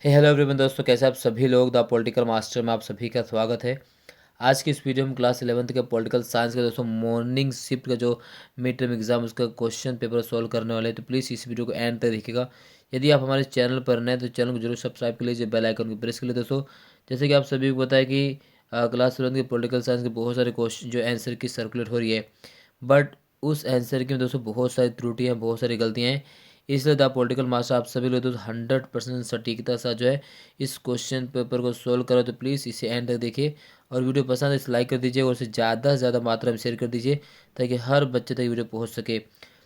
Hello everyone दोस्तों, कैसे आप सभी लोग। द पॉलिटिकल मास्टर में आप सभी का स्वागत है। आज की इस वीडियो में क्लास 11th के पॉलिटिकल साइंस का दोस्तों मॉर्निंग शिफ्ट का जो मिड टर्म एग्जाम उसका क्वेश्चन पेपर सॉल्व करने वाले हैं। तो प्लीज़ इस वीडियो को एंड तक देखिएगा। यदि आप हमारे चैनल पर नए तो चैनल को जरूर सब्सक्राइब कर लीजिए, बेल आइकन को प्रेस कर लीजिए दोस्तों। जैसे कि आप सभी को पता है कि क्लास 11th के पॉलिटिकल साइंस के बहुत सारे क्वेश्चन जो आंसर की सर्कुलेट हो रही है, बट उस आंसर की में दोस्तों बहुत सारी त्रुटियाँ, बहुत सारी गलतियाँ हैं। इसलिए द पॉलिटिकल मास्टर आप सभी लोग दोस्तों 100% सटीकता से जो है इस क्वेश्चन पेपर को सोल्व करो। तो प्लीज़ इसे एंड तक देखिए और वीडियो पसंद है इसे लाइक कर दीजिए और इसे ज़्यादा से ज़्यादा मात्रा में शेयर कर दीजिए ताकि हर बच्चे तक वीडियो पहुंच सके।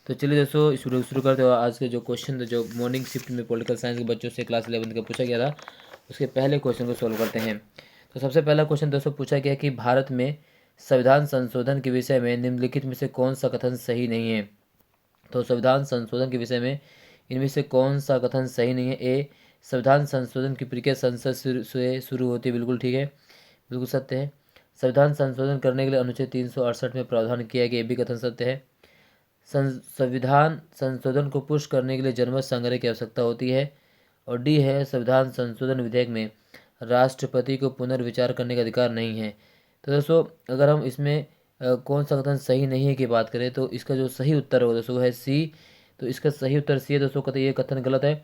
तो चलिए दोस्तों इस वीडियो को शुरू करते हैं। आज के जो क्वेश्चन जो मॉर्निंग शिफ्ट में पॉलिटिकल साइंस के बच्चों से क्लास 11th का पूछा गया था, उसके पहले क्वेश्चन को सोल्व करते हैं। तो सबसे पहला क्वेश्चन दोस्तों पूछा गया कि भारत में संविधान संशोधन के विषय में निम्नलिखित में से कौन सा कथन सही नहीं है। तो संविधान संशोधन के विषय में इनमें से कौन सा कथन सही नहीं है। ए, संविधान संशोधन की प्रक्रिया संसद से शुरू होती है, बिल्कुल ठीक है, बिल्कुल सत्य है। संविधान संशोधन करने के लिए अनुच्छेद 368 में प्रावधान किया गया, ये भी कथन सत्य है। संविधान संशोधन को पुश करने के लिए जनमत संग्रह की आवश्यकता होती है। और डी है, संविधान संशोधन विधेयक में राष्ट्रपति को पुनर्विचार करने का अधिकार नहीं है। तो दोस्तों अगर हम इसमें कौन सा कथन सही नहीं है की बात करें तो इसका जो सही उत्तर होगा दोस्तों वो है सी। तो इसका सही उत्तर सी है दोस्तों। कहते ये कथन गलत है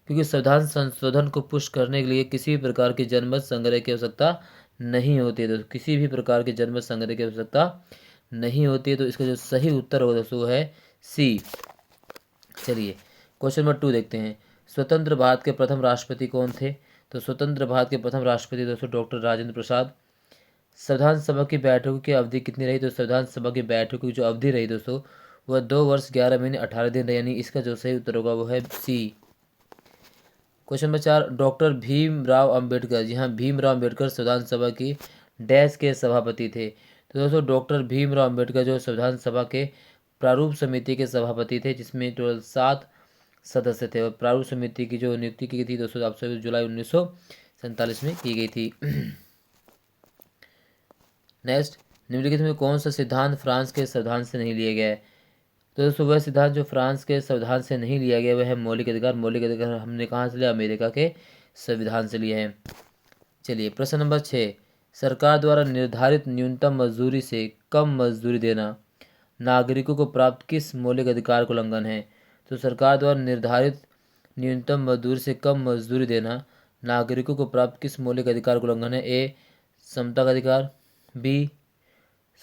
क्योंकि संविधान संशोधन को पुश करने के लिए किसी भी प्रकार की जनमत संग्रह की आवश्यकता नहीं होती है दोस्तों, किसी भी प्रकार के जनमत संग्रह की आवश्यकता नहीं होती है। तो इसका जो सही उत्तर होगा दोस्तों वो है सी। चलिए क्वेश्चन नंबर 2 देखते हैं। स्वतंत्र भारत के प्रथम राष्ट्रपति कौन थे। तो स्वतंत्र भारत के प्रथम राष्ट्रपति दोस्तों डॉक्टर राजेंद्र प्रसाद। संविधान सभा की बैठकों की अवधि कितनी रही। तो संविधान सभा की बैठकों की जो अवधि रही दोस्तों वह 2 वर्ष 11 महीने 18 दिन रही, यानी इसका जो सही उत्तर होगा वो है C. Question number 4, doctor Bhimrao Ambedkar, जी हाँ भीमराव अंबेडकर संविधान सभा की डैश के सभापति थे। तो दोस्तों डॉक्टर भीमराव अंबेडकर जो संविधान सभा के प्रारूप समिति के सभापति थे, जिसमें टोटल 7 सदस्य थे। और प्रारूप समिति की जो नियुक्ति की गई थी दोस्तों आप सभी जुलाई 1947 में की गई थी। नेक्स्ट, निम्नलिखित में कौन सा सिद्धांत फ्रांस के संविधान से नहीं लिया गया है। तो दोस्तों वह सिद्धांत जो फ्रांस के संविधान से नहीं लिया गया वह है मौलिक अधिकार। मौलिक अधिकार हमने कहाँ से लिया, अमेरिका के संविधान से लिया है। चलिए प्रश्न नंबर 6, सरकार द्वारा निर्धारित न्यूनतम मजदूरी से कम मजदूरी देना नागरिकों को प्राप्त किस मौलिक अधिकार का उल्लंघन है। तो सरकार द्वारा निर्धारित न्यूनतम मजदूरी से कम मजदूरी देना नागरिकों को प्राप्त किस मौलिक अधिकार का उल्लंघन है। ए, समता का अधिकार, बी,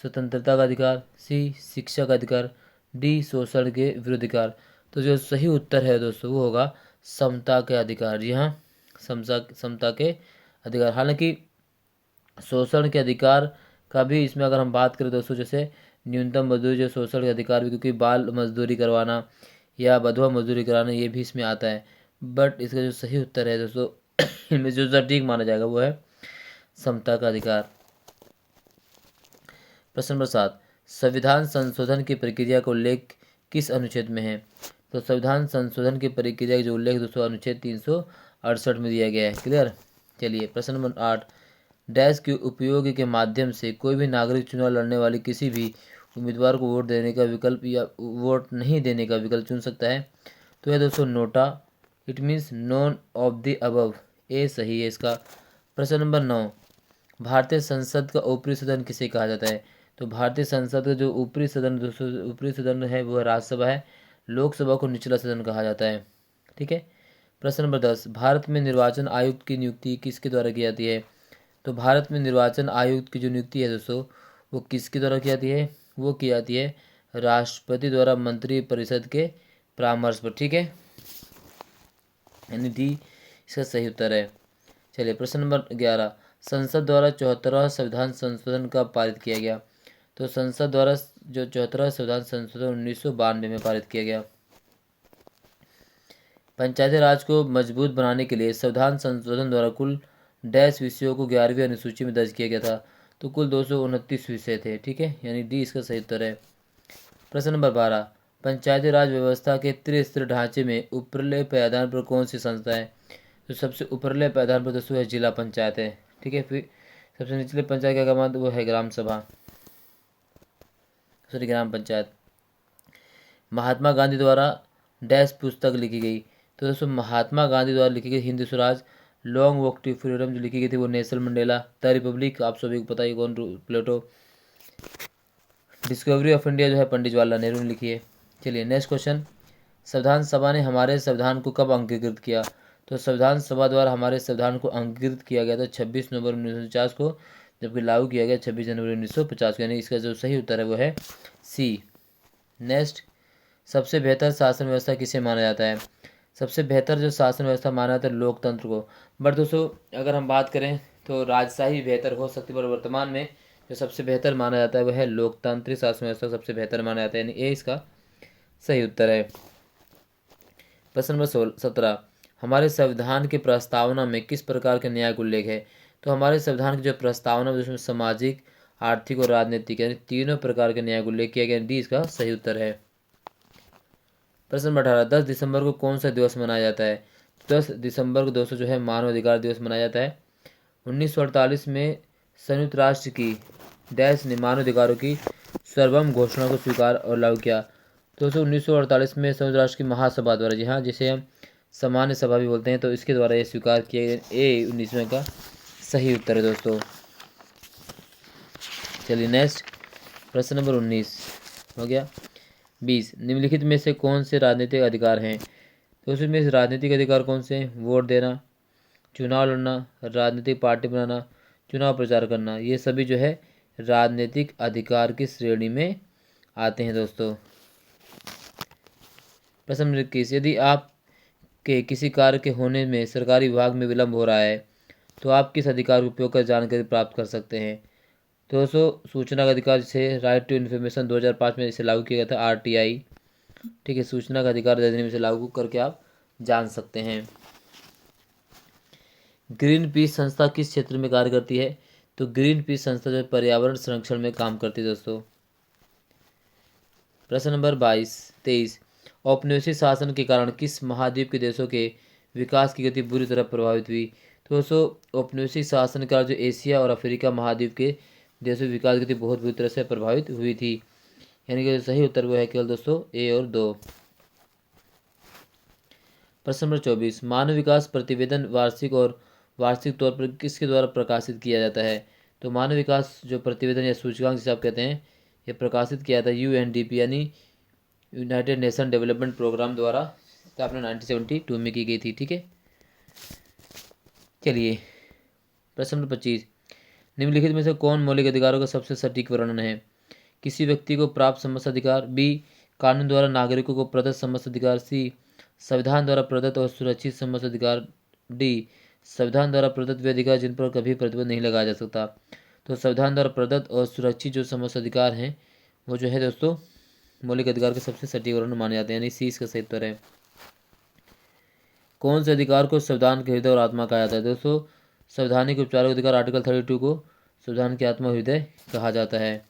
स्वतंत्रता का अधिकार, सी, शिक्षा का अधिकार, डी, शोषण के विरुद्ध अधिकार। तो जो सही उत्तर है दोस्तों वो होगा समता के अधिकार। जी हाँ, समता के अधिकार। हालांकि शोषण के अधिकार का भी इसमें अगर हम बात करें दोस्तों, जैसे न्यूनतम मजदूरी जो शोषण के अधिकार भी, क्योंकि बाल मजदूरी करवाना या बधवा मजदूरी कराना ये भी इसमें आता है। बट इसका जो सही उत्तर है दोस्तों इनमें जो सटीक माना जाएगा वो है समता का अधिकार। प्रश्न नंबर 7, संविधान संशोधन की प्रक्रिया का उल्लेख किस अनुच्छेद में है। तो संविधान संशोधन की प्रक्रिया का जो उल्लेख दोस्तों अनुच्छेद 368 में दिया गया है। क्लियर। चलिए प्रश्न नंबर 8, डैश के उपयोग के माध्यम से कोई भी नागरिक चुनाव लड़ने वाले किसी भी उम्मीदवार को वोट देने का विकल्प या वोट नहीं देने का विकल्प चुन सकता है। तो यह दोस्तों NOTA, it means none of the above, A सही है इसका। प्रश्न नंबर 9, भारतीय संसद का ऊपरी सदन किसे कहा जाता है। तो भारतीय संसद का जो ऊपरी सदन दोस्तों ऊपरी सदन है वो राज्यसभा है। लोकसभा को निचला सदन कहा जाता है। ठीक है। प्रश्न नंबर 10, भारत में निर्वाचन आयुक्त की नियुक्ति किसके द्वारा की जाती है। तो भारत में निर्वाचन आयुक्त की जो नियुक्ति है दोस्तों वो किसके द्वारा की जाती है, वो की जाती है राष्ट्रपति द्वारा मंत्री परिषद के परामर्श पर। ठीक है, यानी डी इसका सही उत्तर है। चलिए प्रश्न नंबर 11, संसद द्वारा 74वां संविधान संशोधन कब पारित किया गया। तो संसद द्वारा जो 74वां संविधान संशोधन 1992 में पारित किया गया। पंचायती राज को मजबूत बनाने के लिए संविधान संशोधन द्वारा कुल डैश विषयों को 11वीं अनुसूची में दर्ज किया गया था। तो कुल 229 विषय थे। ठीक है, यानी डी इसका सही उत्तर है। प्रश्न नंबर 12, पंचायती राज व्यवस्था के त्रिस्तरीय ढांचे में उपरले पायदान पर कौन सी संस्था है। तो सबसे ऊपरले पायदान पर दोस्तों है जिला पंचायत है। ठीक है, फिर सबसे निचले पंचायत का क्रमांक वो है ग्राम सभा, सॉरी ग्राम पंचायत। महात्मा गांधी द्वारा डैश पुस्तक लिखी गई। तो दोस्तों महात्मा गांधी द्वारा लिखी गई Hind Swaraj long walk to freedom जो लिखी गई थी वो नेल्सन मंडेला। द रिपब्लिक आप सभी को पता है कौन, प्लेटो। डिस्कवरी ऑफ इंडिया जो है पंडित जवाहरलाल नेहरू ने लिखी है। चलिए नेक्स्ट क्वेश्चन, संविधान सभा ने हमारे संविधान को कब अंगीकृत किया? तो संविधान सभा द्वारा हमारे संविधान को अंगीकृत किया गया था 26 नवंबर 1950 को, जबकि लागू किया गया 26 जनवरी 1950 को, यानी इसका जो सही उत्तर है वो है सी। नेक्स्ट, सबसे बेहतर शासन व्यवस्था किसे माना जाता है? सबसे बेहतर जो शासन व्यवस्था माना जाता है लोकतंत्र को। बट दोस्तों अगर हम बात करें तो राजशाही बेहतर हो सकती है, पर वर्तमान में जो सबसे बेहतर माना जाता है वह है लोकतांत्रिक शासन व्यवस्था सबसे बेहतर माना जाता है, यानी ए इसका सही उत्तर है। प्रश्न नंबर 17, हमारे संविधान की प्रस्तावना में किस प्रकार के न्याय का उल्लेख है? तो हमारे संविधान की जो प्रस्तावना है उसमें सामाजिक, आर्थिक और राजनीतिक यानी तीनों प्रकार के न्याय का उल्लेख किया गया, डी इसका सही उत्तर है। प्रश्न नंबर 18, 10 दिसंबर को कौन सा दिवस मनाया जाता है? 10 दिसंबर को दोस्तों जो है मानव अधिकार दिवस मनाया जाता है। 1948 में संयुक्त राष्ट्र की डैश ने मानव अधिकारों की सर्वभौम घोषणा को स्वीकार और लागू किया। दोस्तों 1948 में संयुक्त राष्ट्र की महासभा द्वारा, जी हाँ, जिसे हम सामान्य सभा भी बोलते हैं, तो इसके द्वारा ये स्वीकार किया गया। ए 19वें का सही उत्तर है दोस्तों। चलिए नेक्स्ट, प्रश्न नंबर 19 हो गया। 20, निम्नलिखित में से कौन से राजनीतिक अधिकार हैं? तो उसमें राजनीतिक अधिकार कौन से हैं? वोट देना, चुनाव लड़ना, राजनीतिक पार्टी बनाना, चुनाव प्रचार करना, ये सभी जो है राजनीतिक अधिकार की श्रेणी में आते हैं दोस्तों। प्रश्न नंबर 21, यदि आप के किसी कार्य के होने में सरकारी विभाग में विलम्ब हो रहा है तो आप किस अधिकार का उपयोग कर जानकारी प्राप्त कर सकते हैं? तो दोस्तों सूचना का अधिकार, जिसे राइट टू इन्फॉर्मेशन 2005 में इसे लागू किया गया था, आरटीआई, ठीक है, सूचना का अधिकार अधिनियम से लागू करके आप जान सकते हैं। ग्रीन पीस संस्था किस क्षेत्र में कार्य करती है? तो ग्रीन पीस संस्था जो पर्यावरण संरक्षण में काम करती है दोस्तों। प्रश्न नंबर 23, औपनिवेशिक शासन के कारण किस महाद्वीप के देशों के विकास की गति बुरी तरह प्रभावित हुई? तो दोस्तों औपनिवेशिक शासन का जो एशिया और अफ्रीका महाद्वीप के देशों की विकास गति बहुत बुरी तरह से प्रभावित हुई थी, यानी कि सही उत्तर वो है केवल दोस्तों ए और 2। प्रश्न नंबर 24, मानव विकास प्रतिवेदन वार्षिक तौर पर किसके द्वारा प्रकाशित किया जाता है? तो मानव विकास जो प्रतिवेदन या सूचकांक जिसे आप कहते हैं, ये प्रकाशित किया था यूएनडीपी यानी यूनाइटेड नेशन डेवलपमेंट प्रोग्राम द्वारा, स्थापना 1972 में की गई थी, ठीक है। चलिए प्रश्न नंबर 25, निम्नलिखित में से कौन मौलिक अधिकारों का सबसे सटीक वर्णन है? किसी व्यक्ति को प्राप्त समस्त अधिकार, बी कानून द्वारा नागरिकों को प्रदत्त समस्त अधिकार, सी संविधान द्वारा प्रदत्त और सुरक्षित समस्त अधिकार, डी संविधान द्वारा प्रदत्त वे अधिकार जिन पर कभी प्रतिबंध नहीं लगाया जा सकता। तो संविधान द्वारा प्रदत्त और सुरक्षित जो समस्त अधिकार हैं वो जो है दोस्तों मौलिक अधिकार के सबसे सटीक वर्णन माने जाते हैं, यानी सी इसका सही उत्तर है। कौन से अधिकार को संविधान के हृदय और आत्मा कहा जाता है? दोस्तों संवैधानिक उपचारिक अधिकार आर्टिकल 32 को संविधान की आत्मा हृदय कहा जाता है।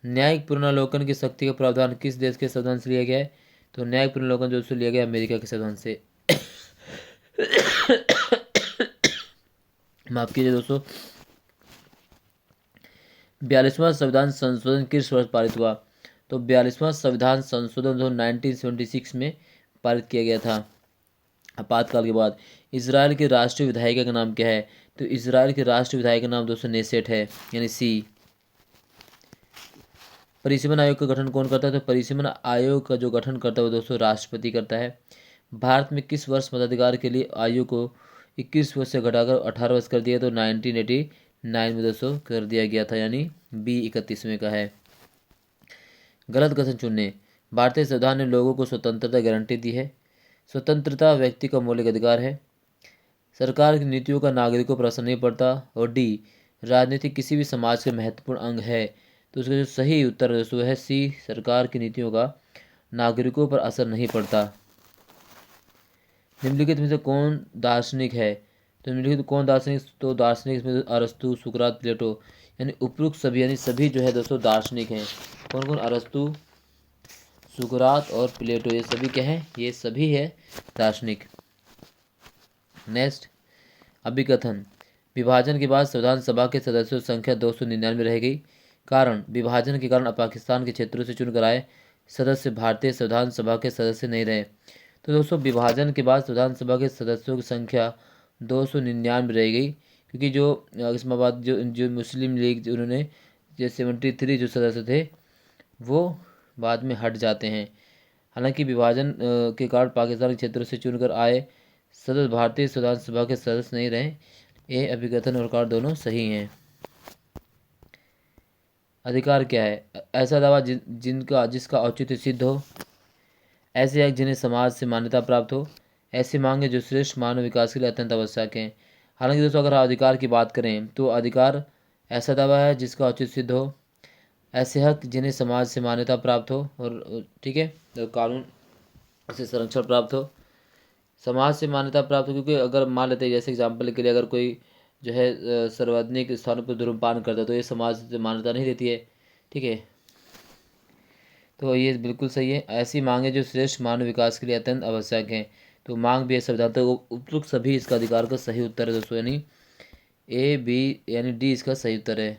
न्यायिक पुनरावलोकन की शक्ति का प्रावधान किस देश के संविधान से लिया गया है? तो न्यायिक पुनरावलोकन जो लिया गया अमेरिका के संविधान से। माफ कीजिए दोस्तों। 42वां संविधान संशोधन किस वर्ष पारित हुआ? तो 42वां संविधान संशोधन जो 1976 में पारित किया गया था आपातकाल के बाद। इजराइल की राष्ट्रीय विधायिका का नाम क्या है? तो इजराइल की राष्ट्रीय विधायिका का नाम दोस्तों नेसेट है, यानी सी। परिसीमन आयोग का गठन कौन करता है? तो परिसीमन आयोग का जो गठन करता है वो दोस्तों राष्ट्रपति करता है। भारत में किस वर्ष मताधिकार के लिए आयु को 21 वर्ष से घटाकर 18 वर्ष कर दिया? तो 1989 में दोस्तों कर दिया गया था, यानी बी 31वें का है। गलत कथन चुनने। भारतीय संविधान ने लोगों को स्वतंत्रता गारंटी दी है। स्वतंत्रता व्यक्ति का मौलिक अधिकार है। सरकार की नीतियों का नागरिकों पर असर नहीं पड़ता। और डी राजनीति किसी भी समाज का महत्वपूर्ण अंग है। तो उसका जो सही उत्तर दोस्तों है सी, सरकार की नीतियों का नागरिकों पर असर नहीं पड़ता। निम्नलिखित में से कौन दार्शनिक है? तो निम्नलिखित कौन दार्शनिक? तो दार्शनिक इसमें अरस्तु, सुकरात, प्लेटो, यानी उपरोक्त सभी, यानी सभी जो है दोस्तों दार्शनिक हैं। कौन कौन? अरस्तु, सुकरात और प्लेटो, ये सभी क्या हैं? ये सभी है दार्शनिक। नेक्स्ट, अभिकथन। विभाजन के बाद संविधान सभा के सदस्यों की संख्या 299 रह गई। कारण, विभाजन के कारण पाकिस्तान के क्षेत्रों से चुनकर आए सदस्य भारतीय संविधान सभा के सदस्य नहीं रहे। तो दोस्तों विभाजन के बाद विधानसभा के सदस्यों की संख्या 299 रह गई, क्योंकि जो इसमें बाद जो जो मुस्लिम लीग जो उन्होंने जो 73 जो सदस्य थे वो बाद में हट जाते हैं। हालांकि विभाजन के कारण पाकिस्तान के क्षेत्रों से चुनकर आए सदस्य भारतीय संविधान सभा के सदस्य नहीं रहे। ये अभिकथन और कारण दोनों सही हैं। अधिकार क्या है? ऐसा दावा जिनका जिसका औचित्य सिद्ध हो, ऐसे हक जिन्हें समाज से मान्यता प्राप्त हो, ऐसी मांगे जो श्रेष्ठ मानव विकास के लिए अत्यंत आवश्यक हैं। हालांकि दोस्तों अगर अधिकार की बात करें तो अधिकार ऐसा दावा है जिसका औचित्य सिद्ध हो, ऐसे हक जिन्हें समाज से मान्यता प्राप्त हो और ठीक है तो कानून से संरक्षण प्राप्त हो। समाज से मान्यता प्राप्त हो क्योंकि अगर मान लेते हैं जैसे एग्जाम्पल के लिए अगर कोई जो है सार्वजनिक स्थानों पर धूम्रपान करता है तो ये समाज से मान्यता नहीं देती है। ठीक है, तो ये बिल्कुल सही है। ऐसी मांगे जो श्रेष्ठ मानव विकास के लिए अत्यंत आवश्यक हैं, तो मांग भी है संविधान। तो उपयुक्त सभी इसका अधिकार का सही उत्तर है दोस्तों, यानी ए बी यानी डी इसका सही उत्तर है।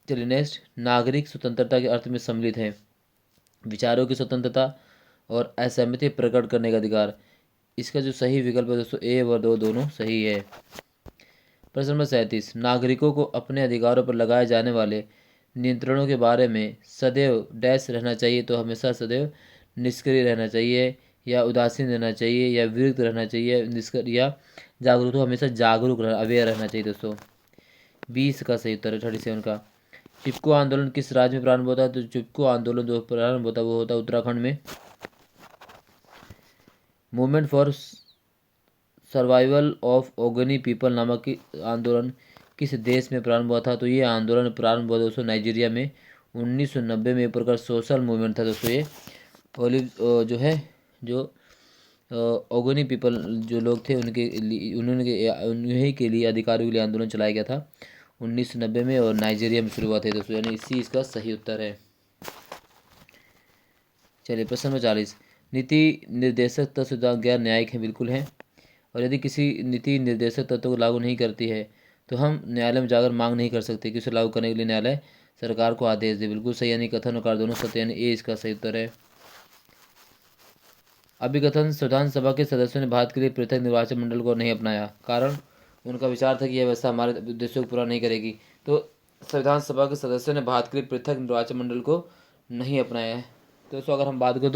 चलिए नेक्स्ट, नागरिक स्वतंत्रता के अर्थ में सम्मिलित है विचारों की स्वतंत्रता और असहमति प्रकट करने का अधिकार। इसका जो सही विकल्प है दोस्तों ए व दो दोनों सही है। प्रश्न नंबर 37, नागरिकों को अपने अधिकारों पर लगाए जाने वाले नियंत्रणों के बारे में सदैव डैश रहना चाहिए, तो हमेशा सदैव निष्क्रिय रहना चाहिए या उदासीन रहना चाहिए या विरक्त रहना चाहिए निष्क्रिय या जागरूक, तो हमेशा जागरूक रहना अवेयर रहना चाहिए दोस्तों। 20 का सही उत्तर है 37 का। चिपको आंदोलन किस राज्य में प्रारंभ होता है? तो चिपको आंदोलन जो प्रारंभ होता है वो होता है उत्तराखंड में। Movement for survival of Ogoni people नामक आंदोलन किस देश में प्रारंभ हुआ था? तो ये आंदोलन प्रारंभ हुआ दोस्तों नाइजीरिया में 1990 में। एक प्रकार सोशल मूवमेंट था दोस्तों ये। ओलिव जो है जो ओगनी पीपल जो लोग थे उनके लिए उन्हीं के लिए अधिकारों के लिए आंदोलन चलाया गया था 1990 में और नाइजीरिया में शुरू हुआ था दोस्तों, यानी इसी इसका सही उत्तर है। चलिए प्रश्न नंबर 40, नीति निर्देशक तत्व गैर न्यायिक है? बिल्कुल है। और यदि किसी नीति निर्देशक तत्व को लागू नहीं करती है तो हम न्यायालय में जाकर मांग नहीं कर सकते कि उसे लागू करने के लिए न्यायालय सरकार को आदेश दे। बिल्कुल सही, यानी कथन और कार्य दोनों सत्य, यानी ए इसका सही उत्तर है। अभिकथन, संविधान सभा के सदस्यों ने भारत के लिए पृथक निर्वाचन मंडल को नहीं अपनाया, कारण उनका विचार था कि यह व्यवस्था हमारे उद्देश्यों को पूरा नहीं करेगी। तो संविधान सभा के सदस्यों ने भारत के लिए पृथक निर्वाचन मंडल को नहीं अपनाया है। तो दोस्तों अगर हम बात करें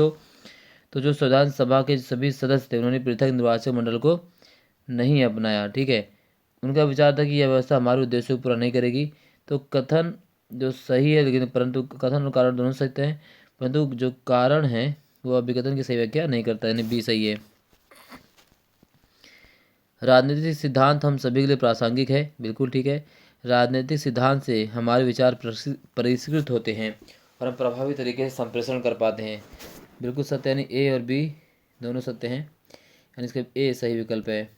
तो जो संविधान सभा के सभी सदस्य थे उन्होंने पृथक निर्वाचन मंडल को नहीं अपनाया। ठीक है, उनका विचार था कि यह व्यवस्था हमारे उद्देश्यों को पूरा नहीं करेगी। तो कथन जो सही है, लेकिन परंतु कथन और कारण दोनों सत्य हैं, परंतु जो कारण है वो अभिकथन की सही व्याख्या नहीं करता, यानी बी सही है। राजनीतिक सिद्धांत हम सभी के लिए प्रासंगिक है? बिल्कुल ठीक है। राजनीतिक सिद्धांत से हमारे विचार परिष्कृत होते हैं और हम प्रभावी तरीके से संप्रेषण कर पाते हैं। बिल्कुल सत्य, यानी ए और बी दोनों सत्य हैं, यानी इसका ए सही विकल्प है।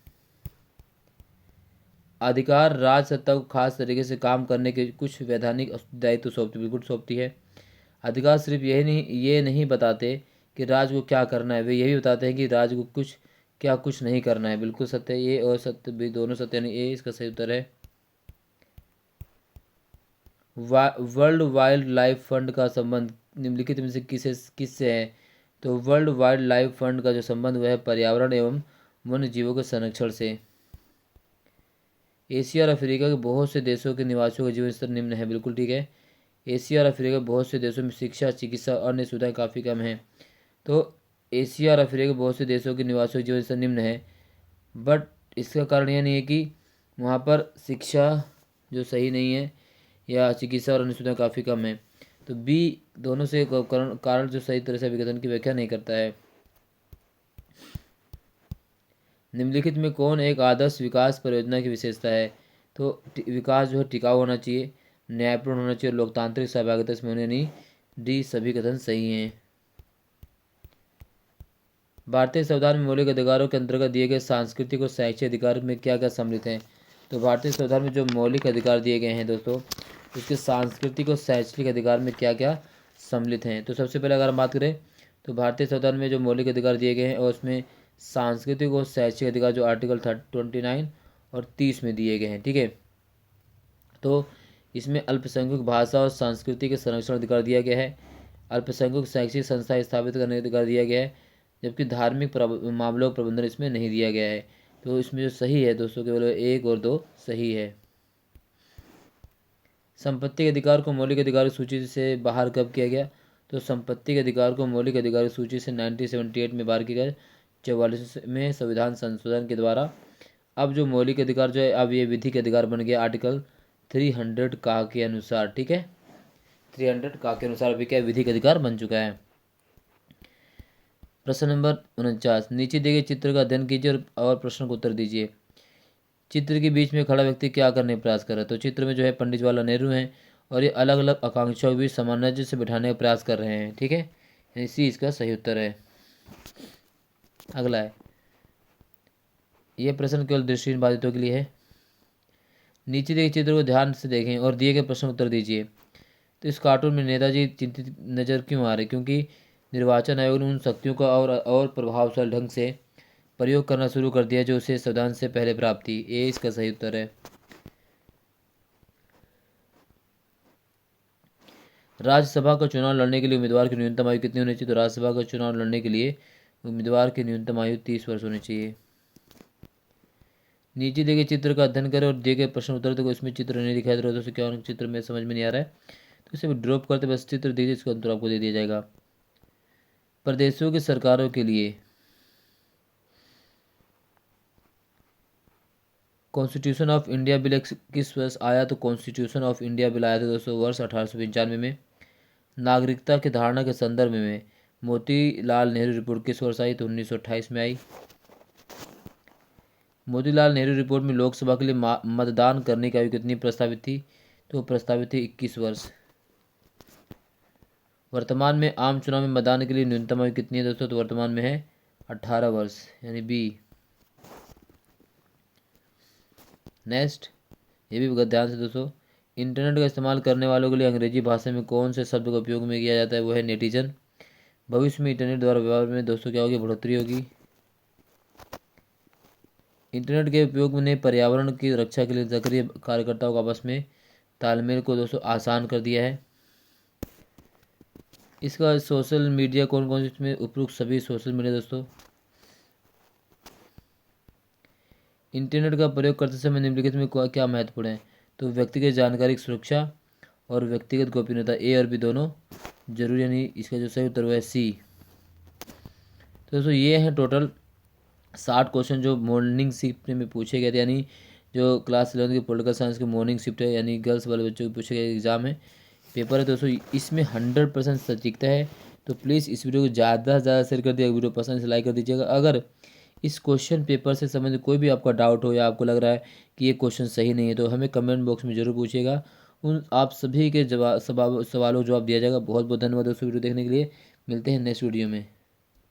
अधिकार राज सत्ता को खास तरीके से काम करने के कुछ वैधानिक दायित्व सौंपती, बिल्कुल सौंपती है। अधिकार सिर्फ ये नहीं बताते कि राज को क्या करना है, वे यही बताते हैं कि राज को कुछ नहीं करना है। बिल्कुल सत्य, ये और सत्य भी दोनों सत्य, यानी ए इसका सही उत्तर है। वर्ल्ड वाइल्ड लाइफ फंड का संबंध निम्नलिखित में से किससे है? तो वर्ल्ड वाइल्ड लाइफ फंड का जो संबंध वह है पर्यावरण एवं वन्य जीवों के संरक्षण से। एशिया और अफ्रीका के बहुत से देशों के निवासियों का जीवन स्तर निम्न है। बिल्कुल ठीक है। एशिया और अफ्रीका के बहुत से देशों में शिक्षा, चिकित्सा और अन्य सुविधाएं काफ़ी कम हैं। तो एशिया और अफ्रीका के बहुत से देशों के निवासियों का जीवन स्तर निम्न है, बट इसका कारण यह नहीं है कि वहाँ पर शिक्षा जो सही नहीं है या चिकित्सा और अन्य सुविधाएं काफ़ी कम है। तो बी दोनों से कारण जो सही तरह से विघटन की व्याख्या नहीं करता है। निम्नलिखित में कौन एक आदर्श विकास परियोजना की विशेषता है? तो विकास जो है टिकाऊ होना चाहिए, न्यायपूर्ण होना चाहिए, लोकतांत्रिक सहभागिता इसमें होनी नहीं। डी सभी कथन सही हैं। भारतीय संविधान में मौलिक अधिकारों के अंतर्गत दिए गए सांस्कृतिक और शैक्षिक अधिकार में क्या क्या सम्मिलित हैं? तो भारतीय संविधान में जो मौलिक अधिकार दिए गए हैं दोस्तों, उसके सांस्कृतिक और शैक्षिक अधिकार में क्या क्या सम्मिलित हैं? तो सबसे पहले अगर हम बात करें तो भारतीय संविधान में जो मौलिक अधिकार दिए गए हैं और उसमें सांस्कृतिक और शैक्षिक अधिकार जो आर्टिकल 29 और 30 में दिए गए हैं। ठीक है, तो इसमें अल्पसंख्यक भाषा और संस्कृति के संरक्षण अधिकार दिया गया है। अल्पसंख्यक शैक्षिक संस्था स्थापित करने का अधिकार दिया गया है, जबकि धार्मिक मामलों का प्रबंधन इसमें नहीं दिया गया है। तो इसमें जो सही है दोस्तों केवल 1 और 2 सही है। संपत्ति के अधिकार को मौलिक अधिकार की सूची से बाहर कब किया गया? तो संपत्ति के अधिकार को मौलिक अधिकार की सूची से 1978 में बाहर किया गया, 44वें संविधान संशोधन के द्वारा। अब जो मौलिक अधिकार जो है अब ये विधिक अधिकार बन गया आर्टिकल 300 का के अनुसार। ठीक है, 300 का के अनुसार अभी क्या विधिक अधिकार बन चुका है। प्रश्न नंबर 49, नीचे दिए गए चित्र का अध्ययन कीजिए और प्रश्न को उत्तर दीजिए। चित्र के बीच में खड़ा व्यक्ति क्या करने का प्रयास कर रहा है? तो चित्र में जो है पंडित जवाहरलाल नेहरू हैं और ये अलग अलग आकांक्षाओं के बीच सामंजस्य से बिठाने का प्रयास कर रहे हैं। ठीक है, इसी इसका सही उत्तर है। अगला है, यह प्रश्न केवल दृष्टिहीन बाधितों के लिए है। नीचे दिए चित्र को ध्यान से देखें और दिए गए प्रश्न उत्तर दीजिए। तो इस कार्टून में नेताजी चिंतित नजर क्यों आ रहे? क्योंकि निर्वाचन आयोग ने उन शक्तियों का और प्रभावशाली ढंग से प्रयोग करना शुरू कर दिया जो उसे संविधान से पहले प्राप्त थी। ये इसका सही उत्तर है। राज्यसभा का चुनाव लड़ने के लिए उम्मीदवार की न्यूनतम आयु कितनी होनी चाहिए? तो राज्यसभा का चुनाव लड़ने के लिए उम्मीदवार की न्यूनतम आयु 30 वर्ष होनी चाहिए। नीचे दिए गए चित्र का अध्ययन करें और दिए गए प्रश्न उत्तर देखो। इसमें चित्र नहीं दिखाई दे रहा है, तो क्या चित्र में समझ में नहीं आ रहा है तो इसे ड्रॉप करते बस चित्र दीजिए, इसका उत्तर आपको दे दिया जाएगा। प्रदेशों की सरकारों के लिए कॉन्स्टिट्यूशन ऑफ इंडिया बिल किस वर्ष आया? तो कॉन्स्टिट्यूशन ऑफ इंडिया बिल आया था दोस्तों वर्ष 1895 में। नागरिकता की धारणा के संदर्भ में मोतीलाल नेहरू रिपोर्ट किस वर्ष आई? तो 1928 में आई। मोतीलाल नेहरू रिपोर्ट में लोकसभा के लिए मतदान करने की आयु कितनी प्रस्तावित थी? तो प्रस्तावित थी 21 वर्ष। वर्तमान में आम चुनाव में मतदान के लिए न्यूनतम आयु कितनी है दोस्तों? तो वर्तमान में है 18 वर्ष, यानी बी। नेक्स्ट, ये भी ध्यान से दोस्तों, इंटरनेट का इस्तेमाल करने वालों के लिए अंग्रेजी भाषा में कौन से शब्द का उपयोग में किया जाता है? वो है नेटिजन। भविष्य में इंटरनेट द्वारा व्यवहार में दोस्तों क्या होगी? बढ़ोतरी होगी। इंटरनेट के उपयोग ने पर्यावरण की रक्षा के लिए सक्रिय कार्यकर्ताओं को आपस में तालमेल को दोस्तों आसान कर दिया है। इसका सोशल मीडिया कौन कौन से इसमें उपयुक्त सभी सोशल मीडिया दोस्तों। इंटरनेट का प्रयोग करते समय निम्नलिखित में क्या महत्वपूर्ण है? तो व्यक्तिगत जानकारी की सुरक्षा और व्यक्तिगत गोपनीयता, ए और बी दोनों जरूरी, यानी इसका जो सही उत्तर है सी। तो दोस्तों ये हैं टोटल 60 क्वेश्चन जो मॉर्निंग शिफ्ट में पूछे गए थे, यानी जो क्लास 11 की पॉलिटिकल साइंस की मॉर्निंग शिफ्ट है, यानी गर्ल्स वाले बच्चों को पूछे गए एग्जाम है, पेपर है दोस्तों। इसमें 100% सटीकता है। तो प्लीज़ इस वीडियो को ज़्यादा से ज़्यादा शेयर कर दिया, वीडियो पसंद से लाइक कर दीजिएगा। अगर इस क्वेश्चन पेपर से संबंधित कोई भी आपका डाउट हो या आपको लग रहा है कि ये क्वेश्चन सही नहीं है तो हमें कमेंट बॉक्स में जरूर पूछिएगा। उन आप सभी के सवालों का जवाब दिया जाएगा। बहुत बहुत धन्यवाद दोस्तों वीडियो देखने के लिए। मिलते हैं नेक्स्ट वीडियो में।